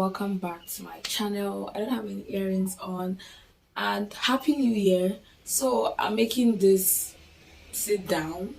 welcome back to my channel. I don't have any earrings on, and happy new year. So I'm making this sit down,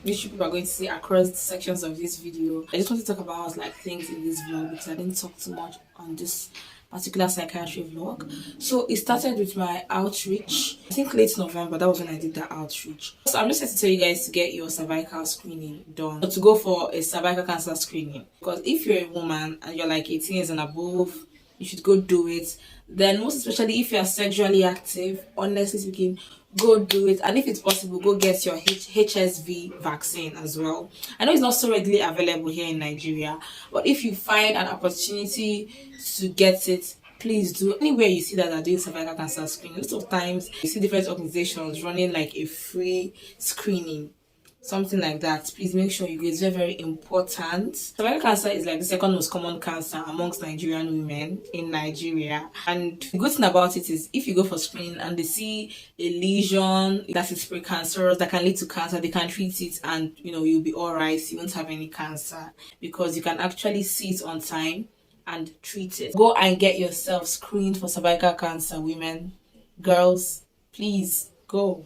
which people are going to see across the sections of this video. I just want to talk about like things in this vlog because I didn't talk too much on this particular psychiatry vlog. So it started with my outreach. I think late November, that was when I did that outreach. So I'm just here to tell you guys to get your cervical screening done, or to go for a cervical cancer screening. Because if you're a woman and you're like 18 years and above, you should go do it. Then most especially if you're sexually active, honestly speaking, go do it. And if it's possible, go get your HSV vaccine as well. I know it's not so readily available here in Nigeria, but if you find an opportunity to get it, please do. Anywhere you see that are doing cervical cancer screening, lots of times you see different organizations running like a free screening, something like that. Please make sure you go. It's very, very important. Cervical cancer is like the second most common cancer amongst Nigerian women in Nigeria. And the good thing about it is if you go for screening and they see a lesion that is precancerous that can lead to cancer, they can treat it and you'll be alright. You won't have any cancer because you can actually see it on time and treat it. Go and get yourself screened for cervical cancer, women, girls, please go.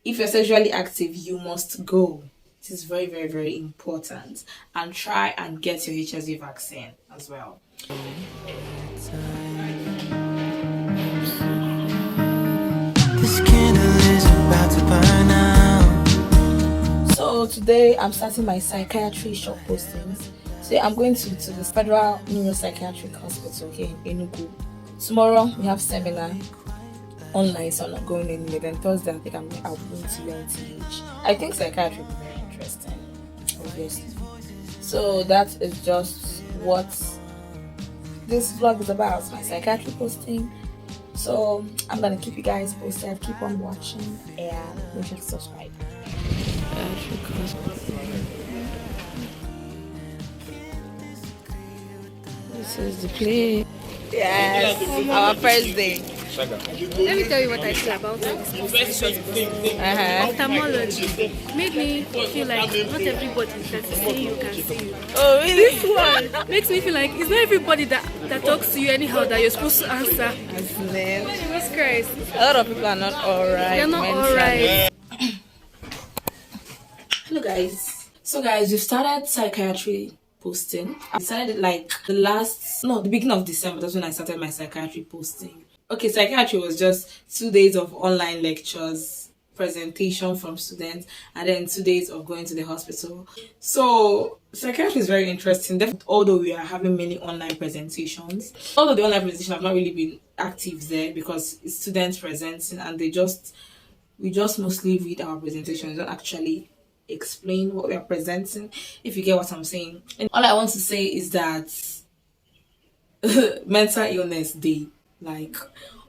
If you're sexually active, you must go. It is very, very, very important. And try and get your HSV vaccine as well. This candle is about to burn out. So today I'm starting my psychiatry shop postings. Today I'm going to the Federal Neuropsychiatric Hospital here in Enugu. Tomorrow we have seminar online, so I'm not going anywhere. Then Thursday I think I'll be going to UNTH. I think psychiatry will be very interesting, obviously. So that is just what this vlog is about, my psychiatry posting. So I'm gonna keep you guys posted. Keep on watching and make sure to subscribe. This is the place. Yes, our first day. Let me tell you what I feel about this ophthalmology. Made me feel like not everybody that is saying you can see you. Oh, really? This one makes me feel like it's not everybody that talks to you anyhow that you're supposed to answer. Jesus Christ. A lot of people are not alright. They're not alright. Hello guys. So guys, we started psychiatry posting. I started it like the beginning of December. That's when I started my psychiatry posting. Okay, psychiatry was just 2 days of online lectures, presentation from students, and then 2 days of going to the hospital. So psychiatry is very interesting, although we are having many online presentations. Although the online presentation have not really been active there because it's students presenting and we just mostly read our presentations, don't actually explain what we are presenting, if you get what I'm saying. And all I want to say is that mental illness day. Like,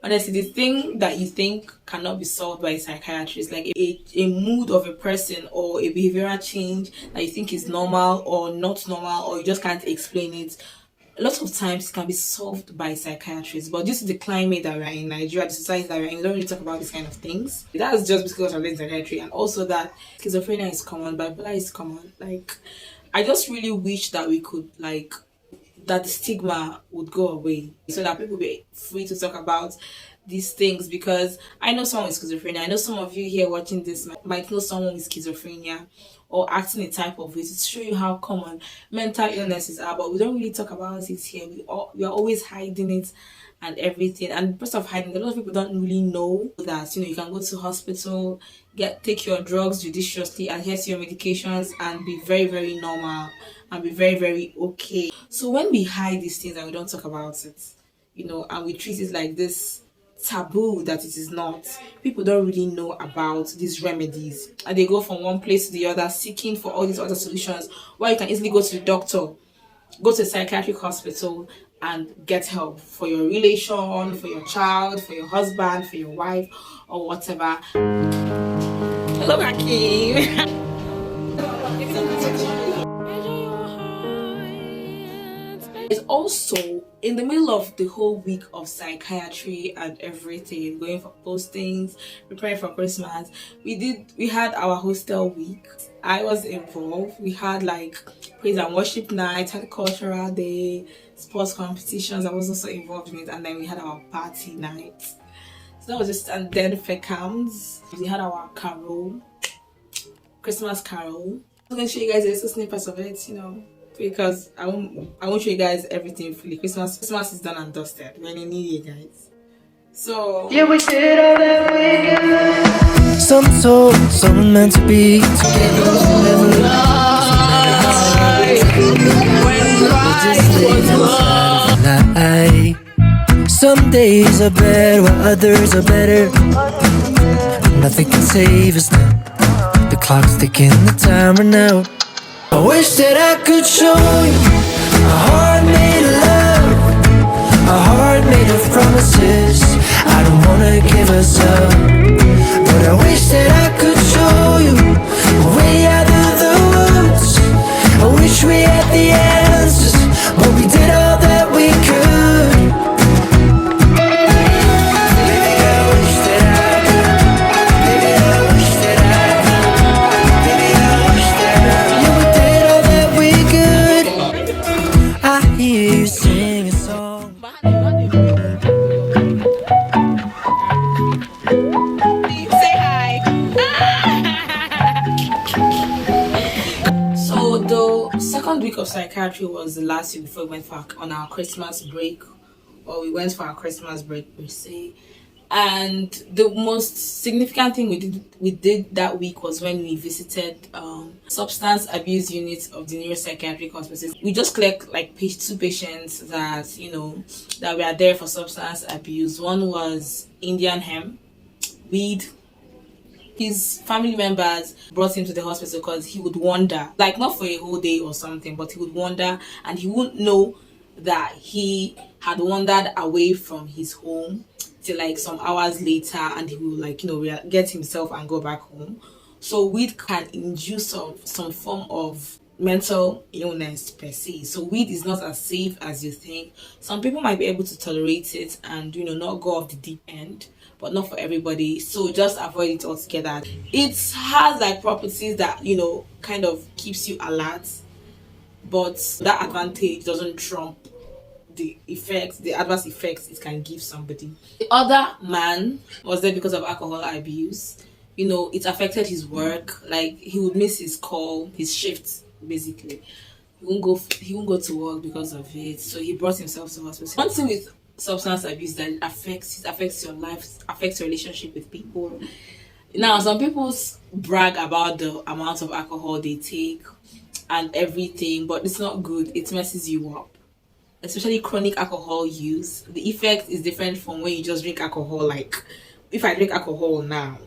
honestly, the thing that you think cannot be solved by a psychiatrist, like a mood of a person or a behavioral change that you think is normal or not normal, or you just can't explain it, a lot of times it can be solved by psychiatrists. But due to the climate that we're in Nigeria, the society that we're in, we don't really talk about these kind of things. That's just because I'm in psychiatry, and also that schizophrenia is common, bipolar is common. Like, I just really wish that we could that the stigma would go away so that people be free to talk about these things, because I know someone with schizophrenia. I know some of you here watching this might know someone with schizophrenia or acting a type of way, to show you how common mental illnesses are, but we don't really talk about it here. We are always hiding it and everything, and because of hiding, a lot of people don't really know that you can go to hospital, take your drugs judiciously, adhere to your medications, and be very, very normal and be very, very okay. So when we hide these things and we don't talk about it, and we treat it like this taboo that it is not, people don't really know about these remedies, and they go from one place to the other seeking for all these other solutions, while you can easily go to the doctor, go to a psychiatric hospital and get help for your relation, for your child, for your husband, for your wife, or whatever. Hello, Hakeem. It's also in the middle of the whole week of psychiatry and everything, going for postings, preparing for Christmas. We had our hostel week. I was involved. We had like praise and worship night, had cultural day, sports competitions. I was also involved in it, and then we had our party night. So that was just, and then FECAMs. We had our carol, Christmas carol. I'm gonna show you guys a little snippets of it, because I won't show you guys everything fully. Christmas is done and dusted. We're in a new year, guys. So yeah, we did all that we could. Some told, some meant to be together forever. Some days are better while others are better. Nothing can save us now. The clock's ticking, the time run out. I wish that I could show you a heart made of love, a heart made of promises. I don't wanna give us up, but I wish that I could show you a way out of the woods. I wish we had the answers, but we did all that we could. Week of psychiatry was the last week before we went on our Christmas break, or we went for our Christmas break per se. And the most significant thing we did that week was when we visited substance abuse units of the neuropsychiatric hospitals. We just collect like two patients that that were there for substance abuse. One was Indian hemp, weed. His family members brought him to the hospital because he would wander, like not for a whole day or something, but he would wander and he wouldn't know that he had wandered away from his home till like some hours later, and he would get himself and go back home. So weed can induce some form of mental illness per se. So weed is not as safe as you think. Some people might be able to tolerate it and not go off the deep end, but not for everybody. So just avoid it altogether. It has like properties that kind of keeps you alert, but that advantage doesn't trump the adverse effects it can give somebody. The other man was there because of alcohol abuse. It affected his work. Like he would miss his call, his shift basically. He won't go to work because of it. So he brought himself to hospital. One thing with substance abuse that affects your life, affects your relationship with people. Now some people brag about the amount of alcohol they take and everything, but it's not good. It messes you up, especially chronic alcohol use. The effect is different from when you just drink alcohol. Like if I drink alcohol now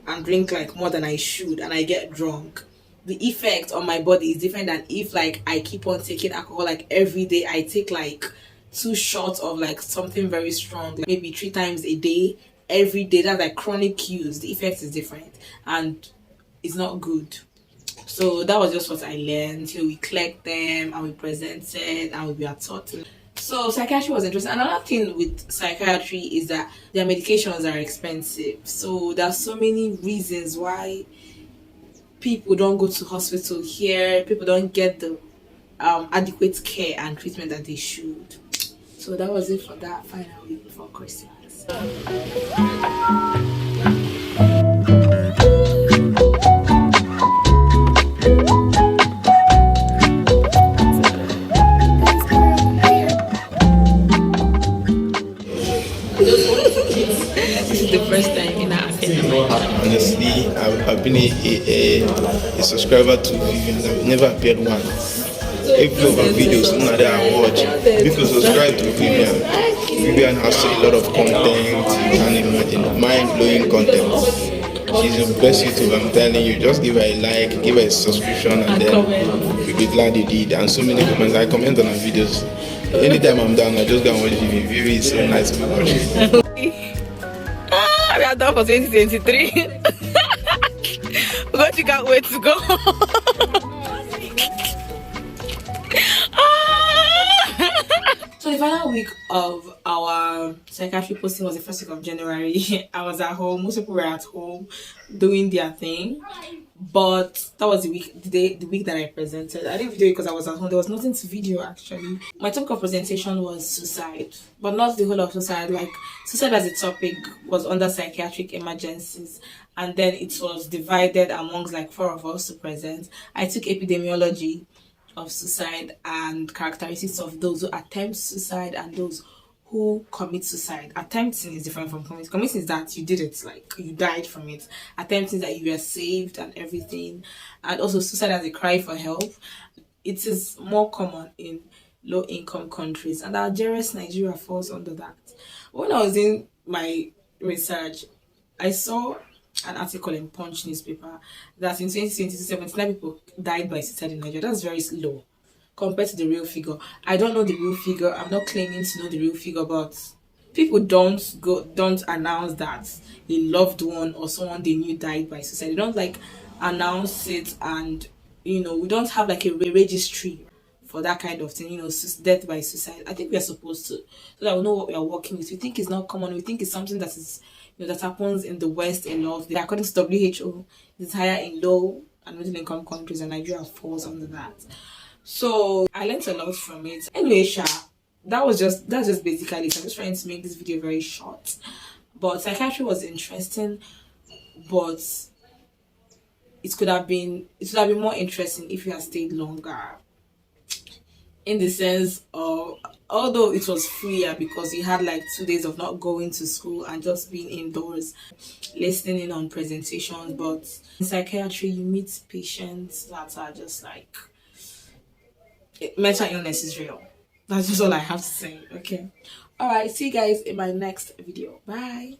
and drink like more than I should and I get drunk, the effect on my body is different than if like I keep on taking alcohol like every day. I take like 2 shots of like something very strong, like maybe 3 times a day, every day. That's like chronic use. The effect is different and it's not good. So that was just what I learned. We collect them and we presented and we were taught. So psychiatry was interesting. Another thing with psychiatry is that their medications are expensive. So there are so many reasons why people don't go to hospital here. People don't get the adequate care and treatment that they should. So that was it for that final week before Christmas. This is the first time in our academy. Honestly, I've been a subscriber to Vivian. I've never appeared one. Every of our videos, none of that I watch. People subscribe to Vivian. Vivian has a lot of content and mind-blowing content. She's the best YouTuber, I'm telling you. Just give her a like, give her a subscription, and then we'll be glad you did. And so many comments. I comment on her videos. Anytime I'm down, I just go and watch Vivian. Vivian is so nice to watch. We are done for 2023. But you can't wait to go. So the final week of our psychiatry posting was the first week of January. I was at home. Most people were at home doing their thing. But that was the week that I presented. I didn't video it because I was at home. There was nothing to video actually. My topic of presentation was suicide, but not the whole of suicide. Like suicide as a topic was under psychiatric emergencies, and then it was divided amongst like 4 of us to present. I took epidemiology of suicide and characteristics of those who attempt suicide and those who commit suicide. Attempting is different from committing. Committing is that you did it, like you died from it. Attempting is that you were saved and everything. And also suicide as a cry for help. It is more common in low income countries, and Algeria's Nigeria falls under that. When I was in my research, I saw an article in Punch newspaper that in 2020, 79 people died by suicide in Nigeria. That's very low compared to the real figure. I don't know the real figure. I'm not claiming to know the real figure, but people don't announce that a loved one or someone they knew died by suicide. They don't like announce it, and we don't have like a registry for that kind of thing, death by suicide. I think we are supposed to, so that we know what we are working with. We think it's not common. We think it's something that is, that happens in the West a lot. According to WHO, it's higher in low and middle income countries, and Nigeria falls under that. So I learned a lot from it. Anyway, that's just basically it. I'm just trying to make this video very short. But psychiatry was interesting, but it would have been more interesting if you had stayed longer. In the sense of, although it was freer because you had like 2 days of not going to school and just being indoors, listening in on presentations, but in psychiatry you meet patients that are just like, mental illness is real. That's just all I have to say. Okay. All right. See you guys in my next video. Bye.